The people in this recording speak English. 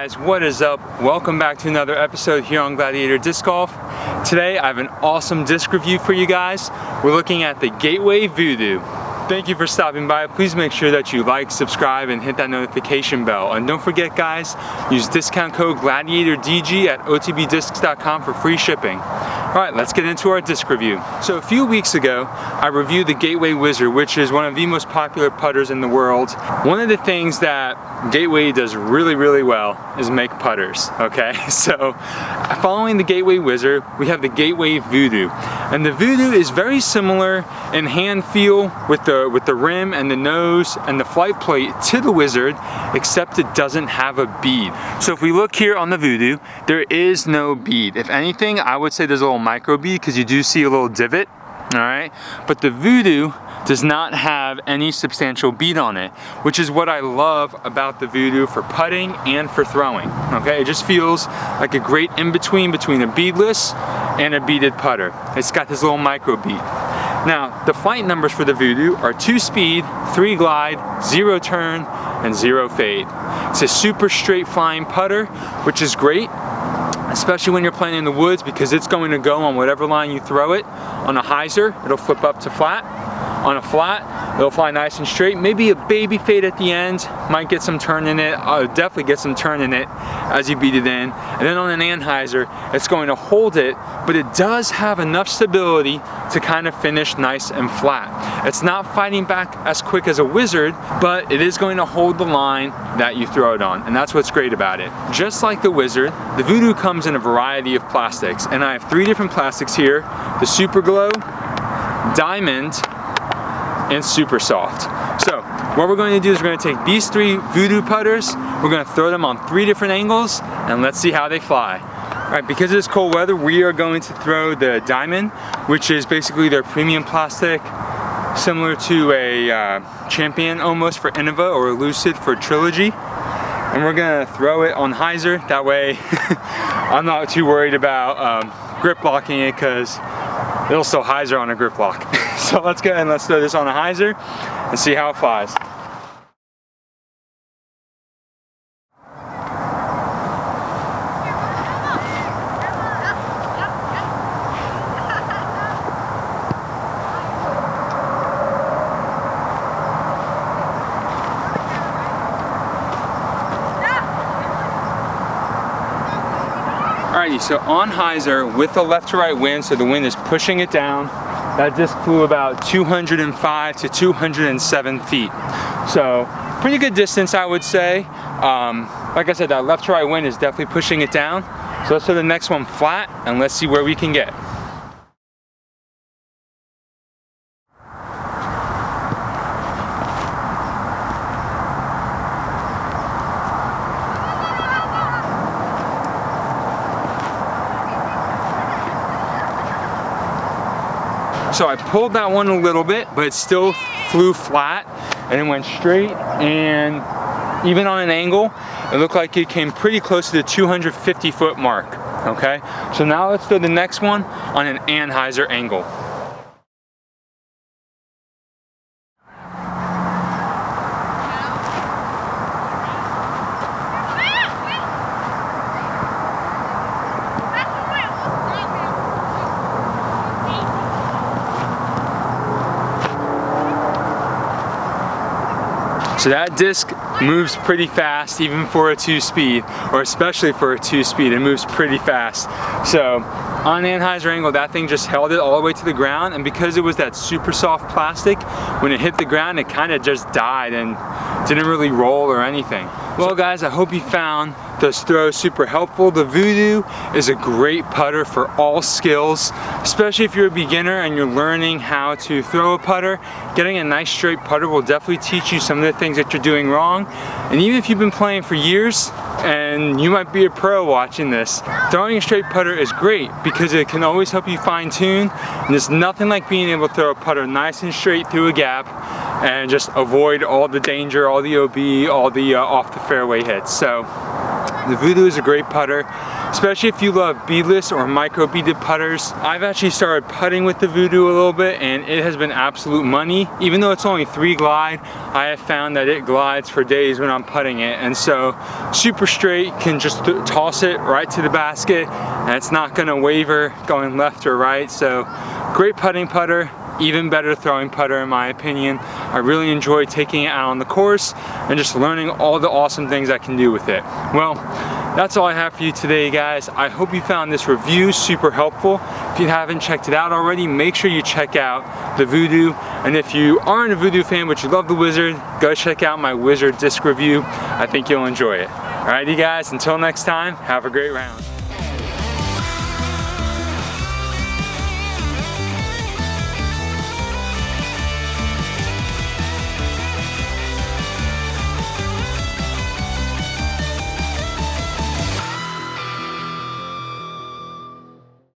guys, what is up? Welcome back to another episode here on Gladiator Disc Golf. Today I have an awesome disc review for you guys. We're looking at the Gateway VooDoo. Thank you for stopping by. Please make sure that you like, subscribe, and hit that notification bell. And don't forget guys, use discount code GLADIATORDG at otbdiscs.com for free shipping. Alright, let's get into our disc review. So a few weeks ago, I reviewed the Gateway Wizard, which is one of the most popular putters in the world. One of the things that Gateway does really well is make putters, okay? So, following the Gateway Wizard, we have the Gateway VooDoo. And the VooDoo is very similar in hand feel with the rim and the nose and the flight plate to the Wizard, except it doesn't have a bead. So if we look here on the VooDoo, there is no bead. If anything, I would say there's a little micro bead because you do see a little divot, all right? But the VooDoo does not have any substantial bead on it, which is what I love about the VooDoo for putting and for throwing, okay? It just feels like a great in-between between a beadless and a beaded putter. It's got this little micro bead. Now, the flight numbers for the VooDoo are 2 speed, 3 glide, 0 turn, and 0 fade. It's a super straight flying putter, which is great, especially when you're playing in the woods because it's going to go on whatever line you throw it. On a Hyzer, it'll flip up to flat. On a flat, it'll fly nice and straight. Maybe a baby fade at the end, might get some turn in it. Definitely get some turn in it as you beat it in. And then on an Hyzer, it's going to hold it, but it does have enough stability to kind of finish nice and flat. It's not fighting back as quick as a Wizard, but it is going to hold the line that you throw it on, and that's what's great about it. Just like the Wizard, the VooDoo comes in a variety of plastics, and I have 3 different plastics here: the Super Glow, Diamond, and Super Soft. So what we're going to do is we're going to take these 3 VooDoo putters, we're going to throw them on 3 different angles, and let's see how they fly. Alright, because of this cold weather, we are going to throw the Diamond, which is basically their premium plastic, similar to a Champion almost for Innova or a Lucid for Trilogy. And we're going to throw it on Hyzer, that way I'm not too worried about grip locking it because it'll still Hyzer on a grip lock. So let's go and let's throw this on a Hyzer and see how it flies. Alrighty, so on Hyzer with the left to right wind, so the wind is pushing it down, that disc flew about 205 to 207 feet. So pretty good distance, I would say. Like I said, that left to right wind is definitely pushing it down. So let's throw the next one flat and let's see where we can get. So I pulled that one a little bit, but it still flew flat and it went straight, and even on an angle, it looked like it came pretty close to the 250 foot mark, okay? So now let's do the next one on an Hyzer angle. So that disc moves pretty fast, even for a 2-speed, or especially for a 2-speed, it moves pretty fast. So on an Hyzer angle, that thing just held it all the way to the ground, and because it was that super soft plastic, when it hit the ground, it kind of just died and didn't really roll or anything. Well guys, I hope you found those throws super helpful. The VooDoo is a great putter for all skills, especially if you're a beginner and you're learning how to throw a putter. Getting a nice straight putter will definitely teach you some of the things that you're doing wrong. And even if you've been playing for years, and you might be a pro watching this, throwing a straight putter is great because it can always help you fine tune, and there's nothing like being able to throw a putter nice and straight through a gap and just avoid all the danger, all the OB, all the off the fairway hits. So the VooDoo is a great putter. especially if you love beadless or micro beaded putters. I've actually started putting with the VooDoo a little bit, and it has been absolute money. Even though it's only 3 glide, I have found that it glides for days when I'm putting it, and so super straight, can just toss it right to the basket, and it's not gonna waver going left or right. So great putting putter, even better throwing putter in my opinion. I really enjoy taking it out on the course and just learning all the awesome things I can do with it. Well, that's all I have for you today, guys. I hope you found this review super helpful. If you haven't checked it out already, make sure you check out the VooDoo. And if you aren't a VooDoo fan but you love the Wizard, go check out my Wizard disc review. I think you'll enjoy it. Alrighty guys, until next time, have a great round.